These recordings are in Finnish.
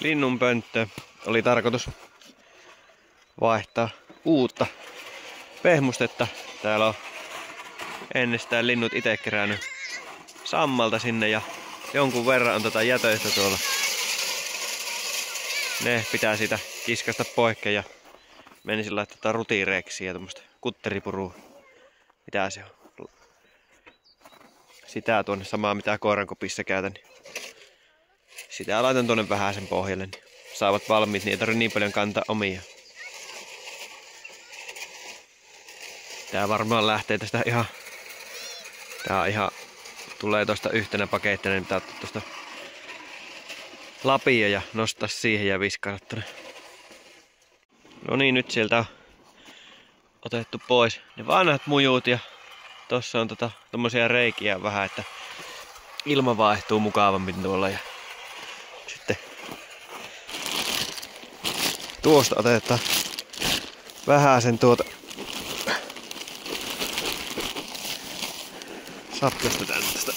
linnunpönttö oli tarkoitus vaihtaa uutta pehmustetta. Täällä on ennestään linnut itse kerännyt sammalta sinne ja jonkun verran on tätä jätöistä tuolla. Ne pitää siitä kiskasta poikkeen ja menisin laittaa rutiireksiä ja tämmöstä kutteripurua. Mitä se on? Sitä tuonne samaa mitä koirankopissa käytän. Sitä laitan tuonne vähän sen pohjalle, niin saavat valmiit, niin ei tarvitse niin paljon kantaa omia. Tää varmaan lähtee tästä ihan... Tää on ihan... Tulee tosta yhtenä pakettina, niin pitää ottaa tosta lapia ja nostaa siihen ja viskailla tonne. No niin, nyt sieltä on otettu pois ne vanhat mujut ja tossa on tommosia reikiä vähän, että ilma vaihtuu mukavammin tuolla ja sitten tuosta otetaan vähän sen sappiasta tästä.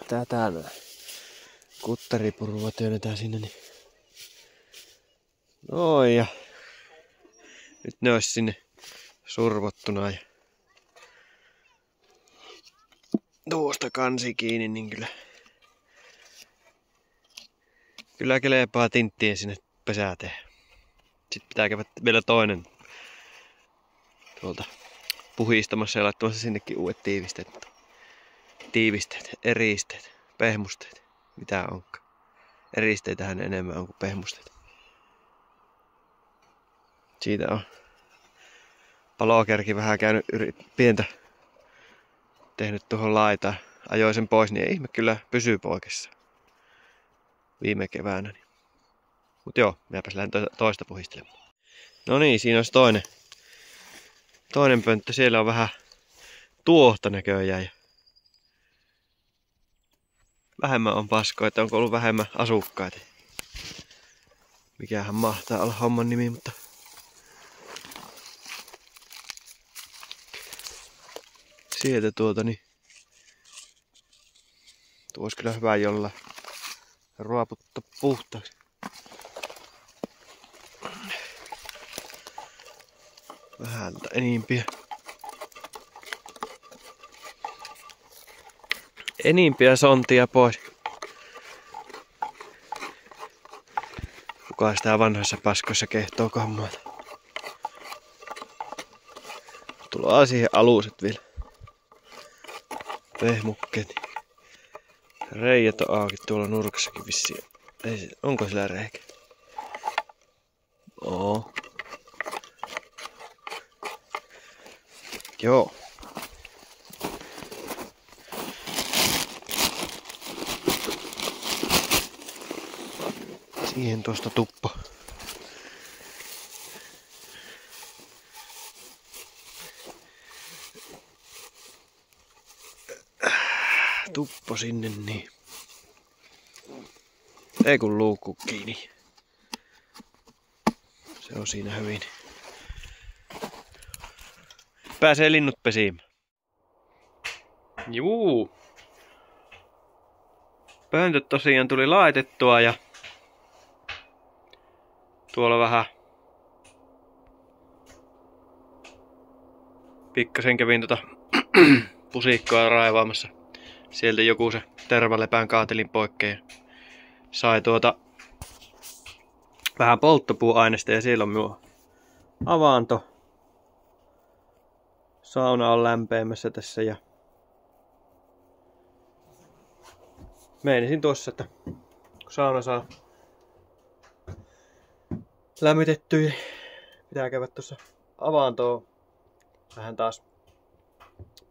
Tää täällä kutteripurua työnnetään sinne niin. Noin ja nyt ne olisi sinne survottuna ja tuosta kansi kiinni, niin kyllä kelepaa tinttien sinne pesääteen. Sitten pitää käydä vielä toinen tuolta puhistamassa ja laittamassa sinnekin uudet tiivisteet. Tiivisteet, eristeet, pehmusteet, mitä onkaan. Eristeitähän enemmän on kuin pehmusteet. Siitä on palokerki vähän käynyt pientä tehnyt tuohon laitaan. Ajoin sen pois, niin ei ihme kyllä pysyy poikessa. Viime keväänä. Mut joo, minäpäs lähden toista puhistelemaan. No niin, siinä olisi toinen pönttö. Siellä on vähän tuohta näköjään. Ja vähemmän on paskoa, että onko ollut vähemmän asukkaita. Mikähän mahtaa olla homman nimi, mutta sieltä niin tuo olisi kyllä hyvä jollain ruoputtaa puhtaaksi. Vähän enimpiä sontia pois. Kuka sitä vanhoissa paskoissa kehtoo kammoita. Tulee siihen aluset vielä. Pehmukkeet. Reijät on auki tuolla nurkassakin vissiin. Onko sillä reikä? Oo. Joo. Siihen tuosta tuppo. Tuppo sinne niin. Ei kun luukku kiinni. Se on siinä hyvin. Pääsee linnut pesimään. Juu. Pöntöt tosiaan tuli laitettua ja tuolla vähän pikkasen kävin pusikkoa raivaamassa. Sieltä joku se tervalepään kaatelin poikkeen. Sai vähän polttopuuainesta ja siellä on minun avanto. Sauna on lämpeämässä tässä ja meinasin tuossa, että kun sauna saa lämmitettyä, pitää käydä tuossa avantoon vähän taas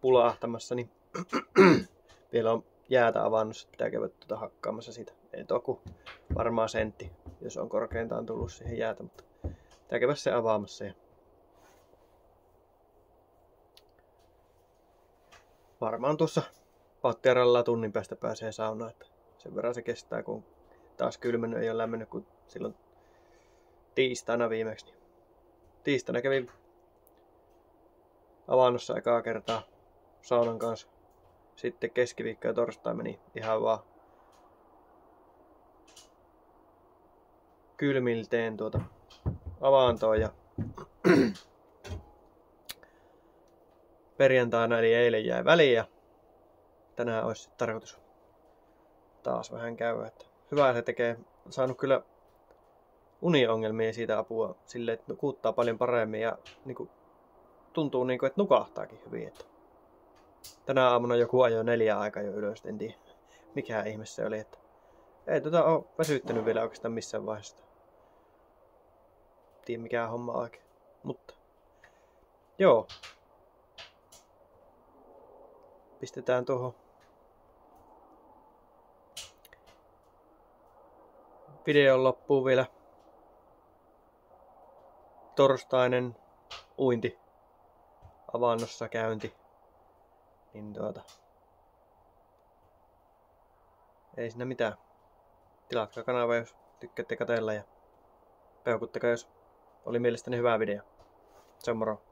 pulahtamassa, niin vielä on jäätä avannossa, pitää käydä hakkaamassa sitä. Ei toku varmaan sentti, jos on korkeintaan tullut siihen jäätä, mutta pitää käydä se avaamassa. Ja varmaan tuossa pattiaralla tunnin päästä pääsee saunaan, että sen verran se kestää, kun taas kylmennyt, ei ole lämmennyt kuin silloin tiistaina viimeksi. Tiistaina kävin avannossa ekaa kertaa saunan kanssa. Sitten keskiviikko ja torstai meni ihan vaan kylmilteen avantoon ja perjantaina eli eilen jäi väliin ja tänään olisi tarkoitus taas vähän käydä. Että hyvää se tekee. Saanut kyllä uniongelmia siitä apua silleen, että nukuttaa paljon paremmin ja niin tuntuu niin kuin, että nukahtaakin hyvin. Että tänä aamuna joku ajoi 4 aikaa jo ylös, en tiedä mikä ihme se oli. Että ei ole väsyttänyt vielä oikeastaan missään vaiheessa. Tiedä mikä homma oikein. Mutta joo. Pistetään tuohon videon loppuun vielä torstainen uinti, avannossa käynti. Niin ei siinä mitään. Tilatkaa kanava, jos tykkäätte katsella ja peukuttakaa, jos oli mielestäni hyvä video. Se on moro.